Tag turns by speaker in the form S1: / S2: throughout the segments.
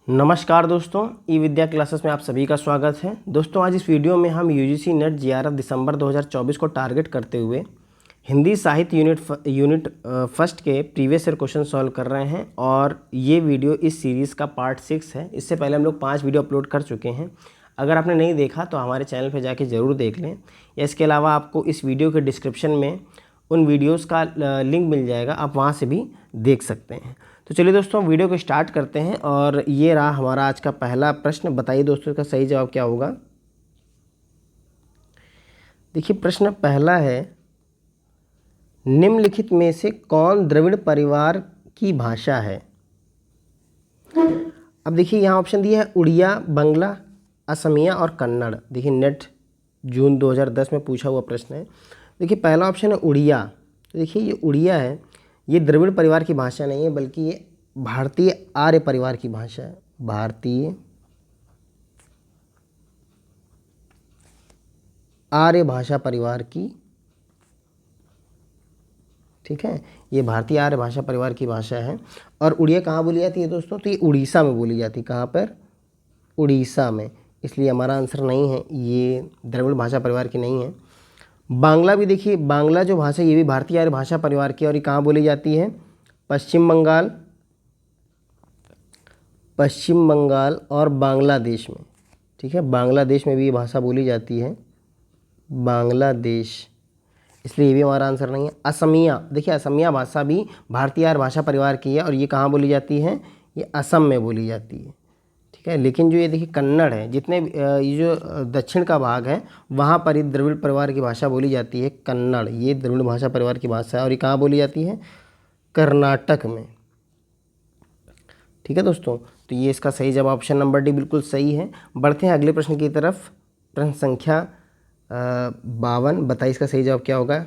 S1: नमस्कार दोस्तों, ई विद्या क्लासेस में आप सभी का स्वागत है। दोस्तों आज इस वीडियो में हम यूजीसी नेट जेआरएफ दिसंबर 2024 को टारगेट करते हुए हिंदी साहित्य यूनिट फर्स्ट के प्रीवियस ईयर क्वेश्चन सॉल्व कर रहे हैं और ये वीडियो इस सीरीज़ का पार्ट 6 है। इससे पहले हम लोग 5 वीडियो अपलोड कर चुके हैं। अगर आपने नहीं देखा तो हमारे चैनल पर जाके ज़रूर देख लें, या इसके अलावा आपको इस वीडियो के डिस्क्रिप्शन में उन वीडियोज़ का लिंक मिल जाएगा, आप वहाँ से भी देख सकते हैं। तो चलिए दोस्तों वीडियो को स्टार्ट करते हैं और ये रहा हमारा आज का पहला प्रश्न। बताइए दोस्तों इसका सही जवाब क्या होगा। देखिए प्रश्न पहला है, निम्नलिखित में से कौन द्रविड़ परिवार की भाषा है। अब देखिए यहाँ ऑप्शन दिया है उड़िया, बंगला, असमिया और कन्नड़। देखिए नेट जून 2010 में पूछा हुआ प्रश्न है। देखिए पहला ऑप्शन है उड़िया। तो देखिए ये उड़िया है, ये द्रविड़ परिवार की भाषा नहीं है बल्कि ये भारतीय आर्य परिवार की भाषा है। भारतीय आर्य भाषा परिवार की, ठीक है, ये भारतीय आर्य भाषा परिवार की भाषा है। और उड़िया कहाँ बोली जाती है दोस्तों, तो ये उड़ीसा में बोली जाती है। कहाँ पर? उड़ीसा में। इसलिए हमारा आंसर नहीं है, ये द्रविड़ भाषा परिवार की नहीं है। बांग्ला भी देखिए, बांग्ला जो भाषा ये भी भारतीय आर्य भाषा परिवार की, और ये कहाँ बोली जाती है? पश्चिम बंगाल और बांग्लादेश में, ठीक है, बांग्लादेश में भी ये भाषा बोली जाती है, बांग्लादेश। इसलिए ये भी हमारा आंसर नहीं है। असमिया, देखिए असमिया भाषा भी भारतीय आर्य भाषा परिवार की है और ये कहाँ बोली जाती है? ये असम में बोली जाती है, ठीक है। लेकिन जो ये देखिए कन्नड़ है, जितने ये जो दक्षिण का भाग है वहाँ पर ये द्रविड़ परिवार की भाषा बोली जाती है, कन्नड़। ये द्रविड़ भाषा परिवार की भाषा है और ये कहाँ बोली जाती है? कर्नाटक में, ठीक है दोस्तों। तो ये इसका सही जवाब ऑप्शन नंबर डी बिल्कुल सही है। बढ़ते हैं अगले प्रश्न की तरफ। प्रश्न संख्या 52। बताइए इसका सही जवाब क्या होगा।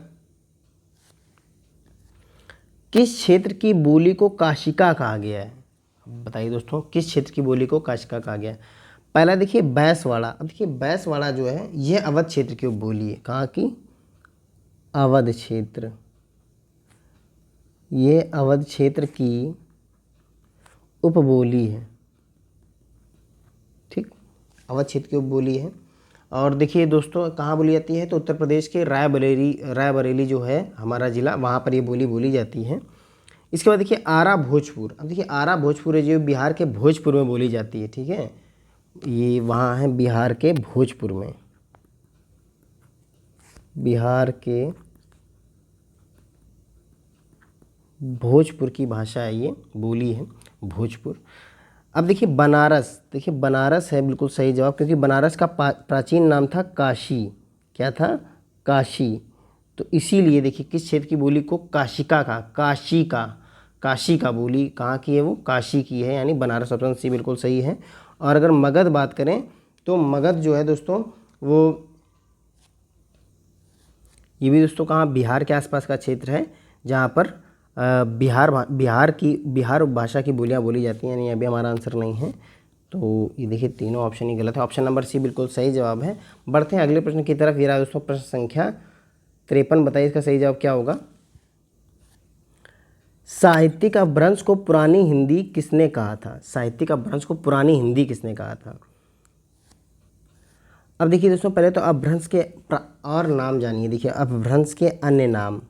S1: किस क्षेत्र की बोली को काशिका कहा गया है? बताइए दोस्तों, किस क्षेत्र की बोली को काशिका कहा गया है? पहला देखिए बैसवाड़ा। अब देखिए बैसवाड़ा जो है ये अवध क्षेत्र की बोली है। कहाँ की? अवध क्षेत्र। ये अवध क्षेत्र की उपबोली है, ठीक, अवध क्षेत्र की उपबोली है। और देखिए दोस्तों कहाँ बोली जाती है, तो उत्तर प्रदेश के रायबरेली जो है हमारा ज़िला, वहाँ पर ये बोली बोली जाती है। इसके बाद देखिए आरा भोजपुर। अब देखिए आरा भोजपुर है जो बिहार के भोजपुर में बोली जाती है, ठीक है, ये वहाँ है बिहार के भोजपुर में, बिहार के भोजपुर की भाषा है, ये बोली है भोजपुर। अब देखिए बनारस। देखिए बनारस है बिल्कुल सही जवाब, क्योंकि बनारस का प्राचीन नाम था काशी। क्या था? काशी। तो इसीलिए देखिए किस क्षेत्र की बोली को काशिका का, काशी का बोली कहाँ की है? वो काशी की है, यानी बनारस। ऑप्शन सी बिल्कुल सही है। और अगर मगध बात करें तो मगध जो है दोस्तों वो ये भी दोस्तों कहाँ? बिहार के आसपास का क्षेत्र है, जहाँ पर बिहार भाषा की बोलियाँ बोली जाती हैं, यानी अभी हमारा आंसर नहीं है। तो ये देखिए तीनों ऑप्शन ही गलत है। ऑप्शन नंबर सी बिल्कुल सही जवाब है। बढ़ते हैं अगले प्रश्न की तरफ। ये रहा दोस्तों प्रश्न संख्या 53। बताइए इसका सही जवाब क्या होगा। साहित्यिक अपभ्रंश को पुरानी हिंदी किसने कहा था? साहित्यिक अपभ्रंश को पुरानी हिंदी किसने कहा था? अब देखिए दोस्तों पहले तो अपभ्रंश के और नाम जानिए। देखिए अपभ्रंश के अन्य नाम,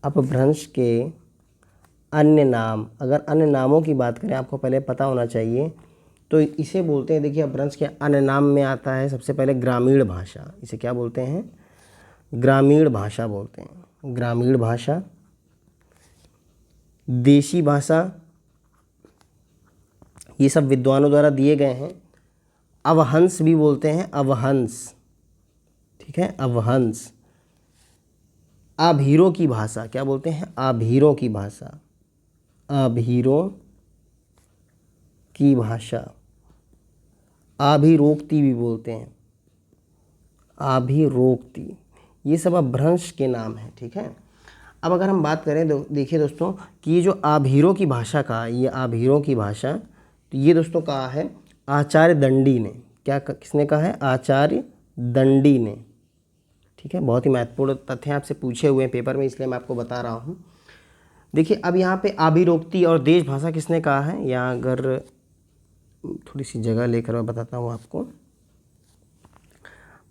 S1: अपभ्रंश के अन्य नाम, अगर अन्य नामों की बात करें आपको पहले पता होना चाहिए, तो इसे बोलते हैं, देखिए अपभ्रंश के अन्य नाम में आता है सबसे पहले ग्रामीण भाषा। इसे क्या बोलते हैं? ग्रामीण भाषा बोलते हैं। ग्रामीण भाषा, देशी भाषा, ये सब विद्वानों द्वारा दिए गए हैं। अवहंस भी बोलते हैं, अवहंस, ठीक है, अवहंस। आभीरों की भाषा, क्या बोलते हैं? आभीरों की भाषा, आभीरों की भाषा। आभिरोक्ति भी बोलते हैं, आभिरोक्ति। ये सब अपभ्रंश के नाम हैं, ठीक है। अब अगर हम बात करें देखिए दोस्तों कि ये जो आभीरों की भाषा का, ये आभीरों की भाषा, तो ये दोस्तों कहा है आचार्य दंडी ने। क्या किसने कहा है? आचार्य दंडी ने, ठीक है। बहुत ही महत्वपूर्ण तथ्य आपसे पूछे हुए हैं पेपर में, इसलिए मैं आपको बता रहा हूँ। देखिए अब यहाँ पे अभिरोक्ति और देश भाषा किसने कहा है, या अगर थोड़ी सी जगह लेकर मैं बताता हूँ आपको।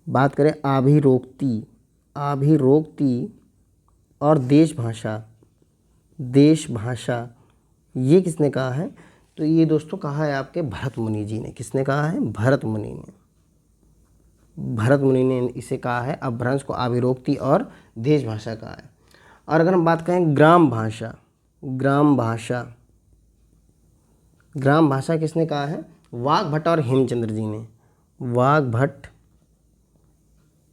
S1: बात करें अभिरोक्ति, अभिरोक्ति और देश भाषा, देश भाषा ये किसने कहा है, तो ये दोस्तों कहा है आपके भरत मुनि जी ने। किसने कहा है, भरत मुनि ने। भरत मुनि ने इसे कहा है, अपभ्रंश को अभिरोक्ति और देश भाषा कहा है। और अगर हम बात करें ग्राम भाषा, ग्राम भाषा, ग्राम भाषा किसने कहा है, वाग्भट और हेमचंद्र जी ने। वाग्भट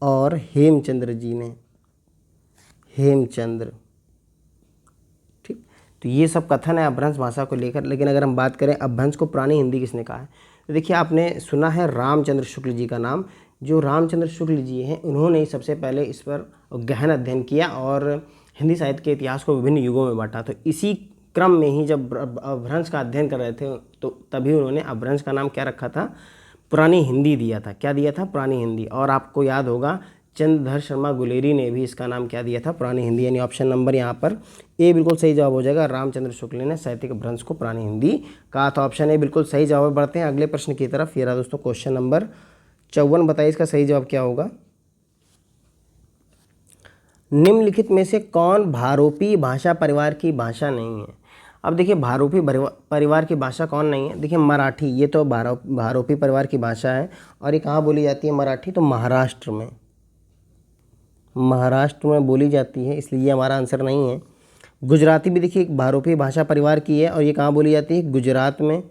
S1: और हेमचंद्र जी ने, हेमचंद्र। ठीक, तो ये सब कथन है अपभ्रंश भाषा को लेकर। लेकिन अगर हम बात करें अपभ्रंश को पुरानी हिंदी किसने कहा है, तो देखिए आपने सुना है रामचंद्र शुक्ल जी का नाम। जो रामचंद्र शुक्ल जी हैं उन्होंने सबसे पहले इस पर गहन अध्ययन किया और हिंदी साहित्य के इतिहास को विभिन्न युगों में बांटा। तो इसी क्रम में ही जब अपभ्रंश का अध्ययन कर रहे थे तो तभी उन्होंने अपभ्रंश का नाम क्या रखा था, पुरानी हिंदी दिया था। क्या दिया था, पुरानी हिंदी। और आपको याद होगा चंद्रधर शर्मा गुलेरी ने भी इसका नाम क्या दिया था, पुरानी हिंदी। यानी ऑप्शन नंबर यहाँ पर ए बिल्कुल सही जवाब हो जाएगा। रामचंद्र शुक्ल ने साहित्यिक अपभ्रंश को पुरानी हिंदी कहा था। ऑप्शन ए बिल्कुल सही जवाब। बढ़ते हैं अगले प्रश्न की तरफ। ये रहा दोस्तों क्वेश्चन नंबर 54। बताइए इसका सही जवाब क्या होगा। निम्नलिखित में से कौन भारोपी भाषा परिवार की भाषा नहीं है। अब देखिए भारोपी परिवार की भाषा कौन नहीं है। देखिए मराठी, ये तो भारोपी परिवार की भाषा है। और ये कहाँ बोली जाती है मराठी, तो महाराष्ट्र में, महाराष्ट्र में बोली जाती है, इसलिए ये हमारा आंसर नहीं है। गुजराती भी देखिए एक भारोपी भाषा परिवार की है और ये कहाँ बोली जाती है, गुजरात में,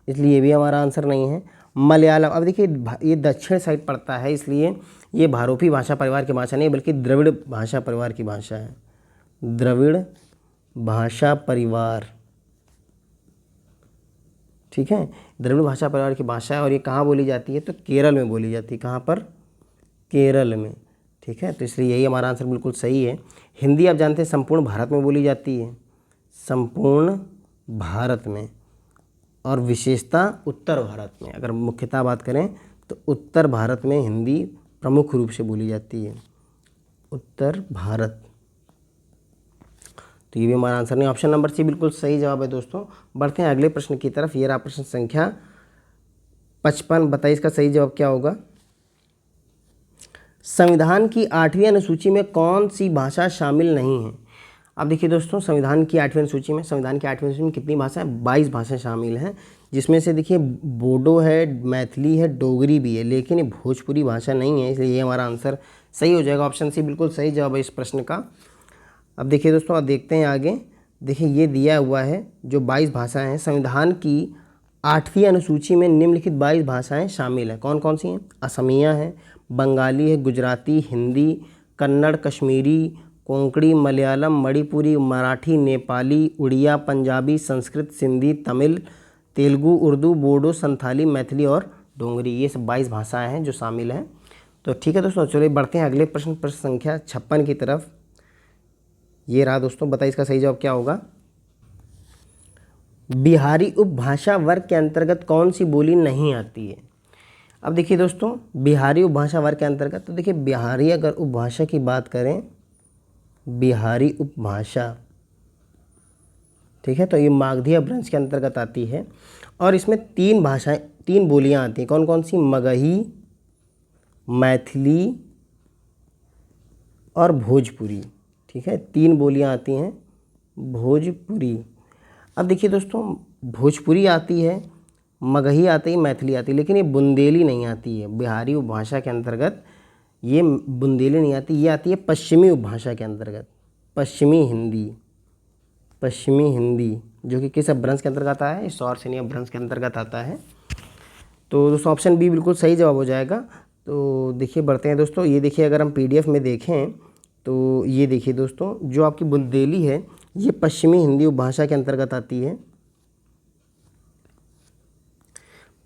S1: इसलिए ये भी हमारा आंसर नहीं है। मलयालम, अब देखिए ये दक्षिण साइड पड़ता है, इसलिए ये भारोपी भाषा परिवार की भाषा नहीं बल्कि द्रविड़ भाषा परिवार की भाषा है। द्रविड़ भाषा परिवार, ठीक है, द्रविड़ भाषा परिवार की भाषा है। और ये कहाँ बोली जाती है, तो केरल में बोली जाती है। कहाँ पर, केरल में, ठीक है। तो इसलिए यही हमारा आंसर बिल्कुल सही है। हिंदी आप जानते हैं संपूर्ण भारत में बोली जाती है, संपूर्ण भारत में, और विशेषता उत्तर भारत में। अगर मुख्यतः बात करें तो उत्तर भारत में हिंदी प्रमुख रूप से बोली जाती है, उत्तर भारत। तो ये भी हमारा आंसर नहीं, ऑप्शन नंबर सी बिल्कुल सही जवाब है दोस्तों। बढ़ते हैं अगले प्रश्न की तरफ। ये रहा प्रश्न संख्या 55। बताइए इसका सही जवाब क्या होगा। संविधान की 8वीं अनुसूची में कौन सी भाषा शामिल नहीं है। अब देखिए दोस्तों संविधान की 8वीं अनुसूची में, संविधान की 8वीं अनुसूची में कितनी भाषाएं, 22 भाषाएं शामिल हैं, जिसमें से देखिए बोडो है, मैथिली है, डोगरी भी है, लेकिन ये भोजपुरी भाषा नहीं है, इसलिए ये हमारा आंसर सही हो जाएगा। ऑप्शन सी बिल्कुल सही जवाब है इस प्रश्न का। अब देखिए दोस्तों अब देखते हैं आगे। देखिए ये दिया हुआ है जो 22 भाषाएं हैं, संविधान की 8वीं अनुसूची में निम्नलिखित 22 भाषाएं शामिल हैं। कौन कौन सी हैं, असमिया है, बंगाली है, गुजराती, हिंदी, कन्नड़, कश्मीरी, कोंकणी, मलयालम, मणिपुरी, मराठी, नेपाली, उड़िया, पंजाबी, संस्कृत, सिंधी, तमिल, तेलुगु, उर्दू, बोडो, संथाली, मैथिली और डोंगरी। ये सब 22 भाषाएं हैं जो शामिल हैं। तो ठीक है दोस्तों, चलिए बढ़ते हैं अगले प्रश्न, प्रश्न संख्या 56 की तरफ। ये रहा दोस्तों, बताइए इसका सही जवाब क्या होगा। बिहारी उपभाषा वर्ग के अंतर्गत कौन सी बोली नहीं आती है। अब देखिए दोस्तों बिहारी उपभाषा वर्ग के अंतर्गत, तो देखिए बिहारी अगर उपभाषा की बात करें, बिहारी उपभाषा, ठीक है, तो ये मागधी अपभ्रंश के अंतर्गत आती है। और इसमें 3 भाषाएं, 3 बोलियां आती हैं। कौन कौन सी, मगही, मैथिली और भोजपुरी, ठीक है, 3 बोलियां आती हैं, भोजपुरी। अब देखिए दोस्तों भोजपुरी आती है, मगही आती है, मैथिली आती है, लेकिन ये बुंदेली नहीं आती है बिहारी उपभाषा के अंतर्गत। ये बुंदेली नहीं आती, ये आती है पश्चिमी उपभाषा के अंतर्गत, पश्चिमी हिंदी, पश्चिमी हिंदी, जो कि किस अपभ्रंश के अंतर्गत आता है, सौर सेनी अपभ्रंश के अंतर्गत आता है। तो दोस्तों ऑप्शन बी बिल्कुल सही जवाब हो जाएगा। तो देखिए बढ़ते हैं दोस्तों। ये देखिए अगर हम PDF में देखें तो ये देखिए दोस्तों जो आपकी बुंदेली है ये पश्चिमी हिंदी उपभाषा के अंतर्गत आती है,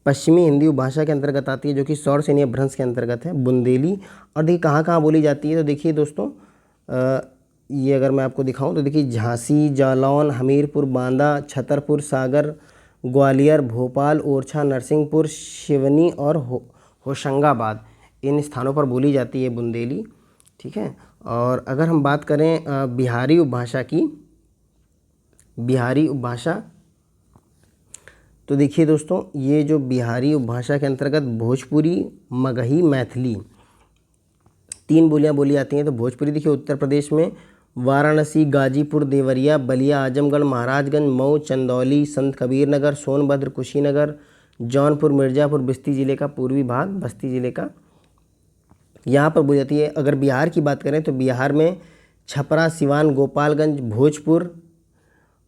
S1: पश्चिमी हिंदी उपभाषा के अंतर्गत आती है, जो कि सौर सेनी अपभ्रंश के अंतर्गत है बुंदेली। और देखिए कहाँ कहाँ बोली जाती है, तो देखिए दोस्तों ये अगर मैं आपको दिखाऊं तो देखिए झांसी, जालौन, हमीरपुर, बांदा, छतरपुर, सागर, ग्वालियर, भोपाल, ओरछा, नरसिंहपुर, सिवनी और होशंगाबाद, इन स्थानों पर बोली जाती है बुंदेली, ठीक है। और अगर हम बात करें बिहारी उपभाषा की, बिहारी उपभाषा। तो देखिए दोस्तों, ये जो बिहारी उपभाषा के अंतर्गत भोजपुरी, मगही, मैथिली 3 बोलियां बोली जाती हैं। तो भोजपुरी देखिए उत्तर प्रदेश में वाराणसी, गाजीपुर, देवरिया, बलिया, आजमगढ़, महाराजगंज, मऊ, चंदौली, संत कबीर नगर, सोनभद्र, कुशीनगर, जौनपुर, मिर्ज़ापुर, बस्ती ज़िले का पूर्वी भाग, बस्ती ज़िले का यहाँ पर बोली जाती है। अगर बिहार की बात करें तो बिहार में छपरा, सिवान, गोपालगंज, भोजपुर,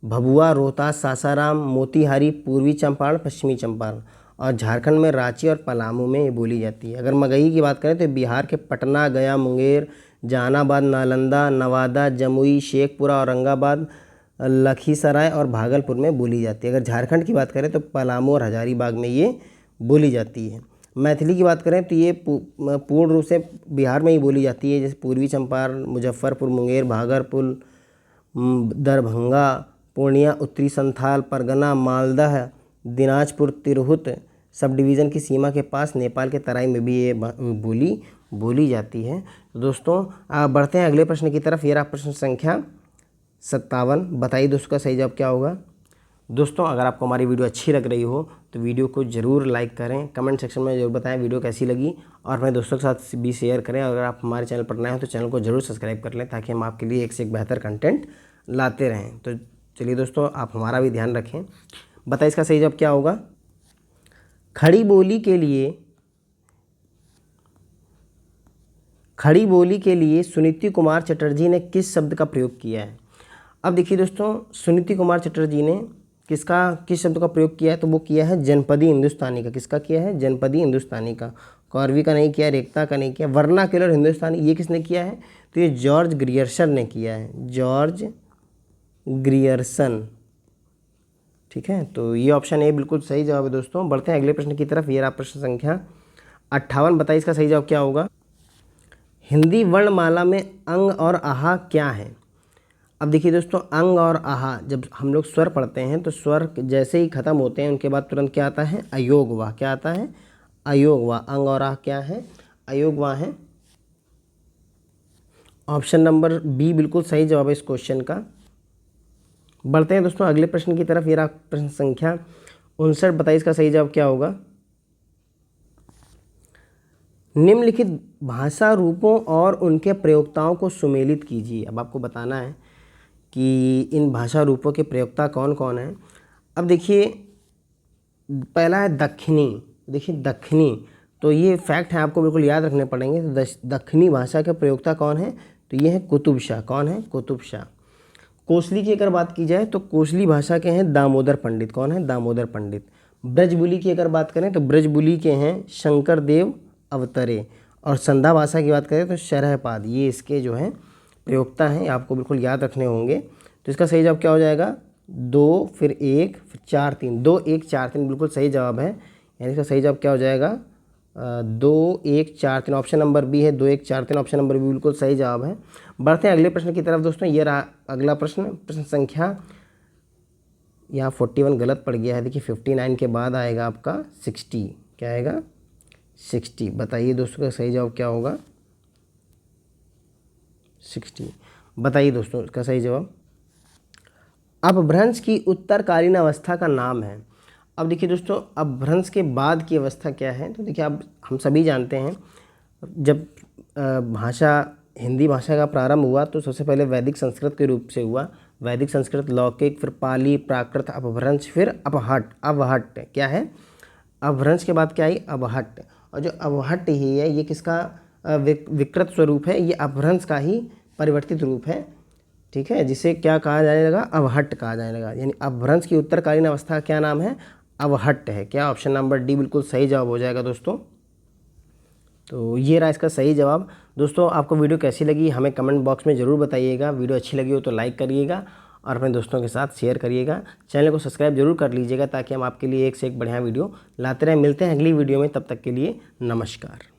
S1: भभुआ, रोहतास, सासाराम, मोतिहारी, पूर्वी चंपारण, पश्चिमी चंपारण, और झारखंड में रांची और पलामू में ये बोली जाती है। अगर मगही की बात करें तो बिहार के पटना, गया, मुंगेर, जहानाबाद, नालंदा, नवादा, जमुई, शेखपुरा, औरंगाबाद, लखीसराय और भागलपुर में बोली जाती है। अगर झारखंड की बात करें तो पलामू और हजारीबाग में ये बोली जाती है। मैथिली की बात करें तो ये पूर्ण रूप से बिहार में ही बोली जाती है, जैसे पूर्वी चंपारण, मुजफ्फरपुर, मुंगेर, भागलपुर, दरभंगा, पूर्णिया, उत्तरी संथाल परगना, मालदह, दिनाजपुर, तिरहुत सब डिवीज़न की सीमा के पास नेपाल के तराई में भी ये बोली बोली जाती है। तो दोस्तों बढ़ते हैं अगले प्रश्न की तरफ। ये रहा प्रश्न संख्या 57। बताइए दोस्तों का सही जवाब क्या होगा। दोस्तों अगर आपको हमारी वीडियो अच्छी लग रही हो तो वीडियो को ज़रूर लाइक करें, कमेंट सेक्शन में ज़रूर बताएं वीडियो कैसी लगी, और अपने दोस्तों के साथ भी शेयर करें। अगर आप हमारे चैनल पर नए हो तो चैनल को ज़रूर सब्सक्राइब कर लें, ताकि हम आपके लिए एक से एक बेहतर कंटेंट लाते रहें। तो चलिए दोस्तों, आप हमारा भी ध्यान रखें। बताइए इसका सही जवाब क्या होगा। खड़ी बोली के लिए सुनीति कुमार चटर्जी ने किस शब्द का प्रयोग किया है। अब देखिए दोस्तों, सुनीति कुमार चटर्जी ने किस शब्द का प्रयोग किया है, तो वो किया है जनपदी हिंदुस्तानी का। किसका किया है? जनपदी हिंदुस्तानी का। कौरवी का नहीं किया, रेखता का नहीं किया। वर्नाक्युलर हिंदुस्तानी ये किसने किया है? तो ये जॉर्ज ग्रियर्सन ने किया है, जॉर्ज ग्रियर्सन। ठीक है, तो ये ऑप्शन ए बिल्कुल सही जवाब है दोस्तों। बढ़ते हैं अगले प्रश्न की तरफ। ये रहा प्रश्न संख्या 58। बताइए इसका सही जवाब क्या होगा। हिंदी वर्णमाला में अंग और आहा क्या है। अब देखिए दोस्तों, अंग और आहा जब हम लोग स्वर पढ़ते हैं तो स्वर जैसे ही खत्म होते हैं उनके बाद तुरंत क्या आता है? अयोग वाह। क्या आता है? अयोग वाह। अंग और आह क्या है? अयोग वाह है। ऑप्शन नंबर बी बिल्कुल सही जवाब है इस क्वेश्चन का। बढ़ते हैं दोस्तों अगले प्रश्न की तरफ। ये रहा प्रश्न संख्या 59। बताइए इसका सही जवाब क्या होगा। निम्नलिखित भाषा रूपों और उनके प्रयोक्ताओं को सुमेलित कीजिए। अब आपको बताना है कि इन भाषा रूपों के प्रयोक्ता कौन कौन हैं। अब देखिए, पहला है दक्षिणी। देखिए दक्षिणी, तो ये फैक्ट है, आपको बिल्कुल याद रखने पड़ेंगे। तो दक्षिणी भाषा के प्रयोक्ता कौन है? तो ये है कुतुब शाह। कौन है? कुतुब शाह। कोसली की अगर बात की जाए तो कोसली भाषा के हैं दामोदर पंडित। कौन है? दामोदर पंडित। ब्रजबुली की अगर बात करें तो ब्रजबुली के हैं शंकर देव अवतरे। और संधा भाषा की बात करें तो शरहपाद। ये इसके जो हैं प्रयोक्ता हैं, आपको बिल्कुल याद रखने होंगे। तो इसका सही जवाब क्या हो जाएगा? 2 फिर 1 फिर 4 3। 2 1 4 3 बिल्कुल सही जवाब है। यानी इसका सही जवाब क्या हो जाएगा? 2 1 4 3। ऑप्शन नंबर बी है 2 1 4 3। ऑप्शन नंबर बी बिल्कुल सही जवाब है। बढ़ते हैं अगले प्रश्न की तरफ दोस्तों। ये रहा अगला प्रश्न। प्रश्न संख्या यहाँ 41 गलत पड़ गया है। देखिए 59 के बाद आएगा आपका 60। क्या आएगा? 60। बताइए दोस्तों का सही जवाब क्या होगा। 60। बताइए दोस्तों इसका सही जवाब। अपभ्रंश की उत्तरकालीन अवस्था का नाम है। अब देखिए दोस्तों, अपभ्रंश के बाद की अवस्था क्या है। तो देखिए, अब हम सभी जानते हैं जब हिंदी भाषा का प्रारंभ हुआ तो सबसे पहले वैदिक संस्कृत के रूप से हुआ। वैदिक संस्कृत, लौकिक, फिर पाली, प्राकृत, अपभ्रंश, फिर अवहट्ट। अवहट्ट क्या है? अपभ्रंश के बाद क्या आई? अवहट्ट। और जो अवहट्ट ही है ये किसका विकृत स्वरूप है? ये अपभ्रंश का ही परिवर्तित रूप है। ठीक है, जिसे क्या कहा जाने लगा? अवहट्ट कहा जाने लगा। यानी अपभ्रंश की उत्तरकालीन अवस्था का क्या नाम है? अवहट्ट है। क्या? ऑप्शन नंबर डी बिल्कुल सही जवाब हो जाएगा दोस्तों। तो ये रहा इसका सही जवाब। दोस्तों आपको वीडियो कैसी लगी हमें कमेंट बॉक्स में ज़रूर बताइएगा। वीडियो अच्छी लगी हो तो लाइक करिएगा और अपने दोस्तों के साथ शेयर करिएगा। चैनल को सब्सक्राइब जरूर कर लीजिएगा, ताकि हम आपके लिए एक से एक बढ़िया वीडियो लाते रहें। मिलते हैं अगली वीडियो में, तब तक के लिए नमस्कार।